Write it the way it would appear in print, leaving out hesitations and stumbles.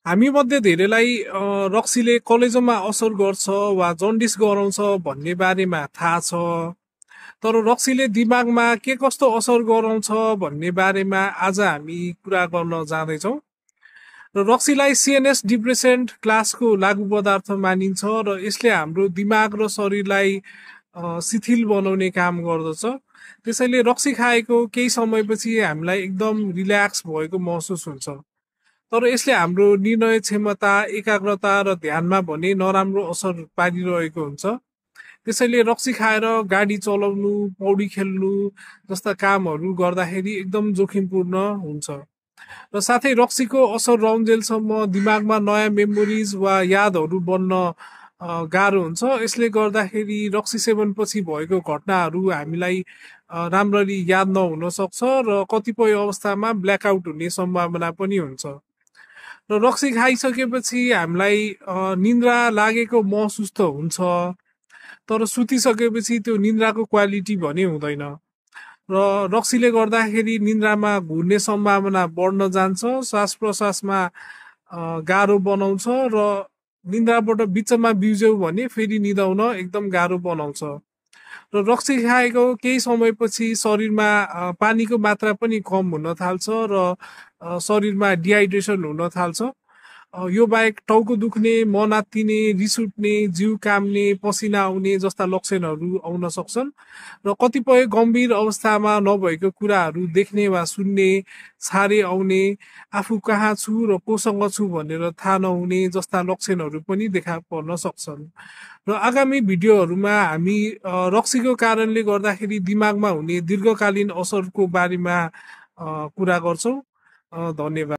हामीमध्ये धेरैलाई रक्सीले कलेजोमा असर गर्छ वा जन्डिस गराउँछ भन्ने बारेमा थाहा छ। तर रक्सीले दिमागमा के कस्तो असर गराउँछ भन्ने बारेमा आज हामी कुरा गर्न जाँदैछौँ। र रक्सीलाई सिएनएस डिप्रेसेन्ट क्लासको लागु पदार्थ मानिन्छ र यसले हाम्रो दिमाग र शरीरलाई शिथिल बनाउने काम गर्दछ। त्यसैले रक्सी खाएको केही समयपछि हामीलाई एकदम रिल्याक्स भएको महसुस हुन्छ। तर यसले हाम्रो निर्णय क्षमता, एकाग्रता र ध्यानमा भने नराम्रो असर पारिरहेको हुन्छ। त्यसैले रक्सी खाएर गाडी चलाउनु, पौडी खेल्नु जस्ता कामहरू गर्दाखेरि एकदम जोखिमपूर्ण हुन्छ। र साथै रक्सीको असर रहन्जेलसम्म दिमागमा नयाँ मेमोरिज वा यादहरू बन्न गाह्रो हुन्छ। यसले गर्दाखेरि रक्सी सेवनपछि भएको घटनाहरू हामीलाई राम्ररी याद नहुन सक्छ र कतिपय अवस्थामा ब्ल्याकआउट हुने सम्भावना पनि हुन्छ। र रक्सी खाइसकेपछि हामीलाई निन्द्रा लागेको महसुस त हुन्छ, तर सुतिसकेपछि त्यो निन्द्राको क्वालिटी भने हुँदैन। र रक्सीले गर्दाखेरि निन्द्रामा घुर्ने सम्भावना बढ्न जान्छ, श्वास प्रश्वासमा गाह्रो बनाउँछ र निन्द्राबाट बिचमा बिउज्यौ भने फेरि निदाउन एकदम गाह्रो बनाउँछ। र रक्सी खाएको केही समयपछि शरीरमा पानीको मात्रा पनि कम हुन थाल्छ र शरीरमा डिहाइड्रेसन हुन थाल्छ। यो बाहेक टाउको दुख्ने, मन आत्तिने, रिस उठ्ने, जिउ काम्ने, पसिना आउने जस्ता लक्षणहरू आउन सक्छन्। र कतिपय गम्भीर अवस्थामा नभएको कुराहरू देख्ने वा सुन्ने, छारे आउने, आफू कहाँ छु र कोसँग छु भनेर थाहा नहुने जस्ता लक्षणहरू पनि देखा पर्न सक्छन्। र आगामी भिडियोहरूमा हामी रक्सीको कारणले गर्दाखेरि दिमागमा हुने दीर्घकालीन असरको बारेमा कुरा गर्छौँ। धन्यवाद।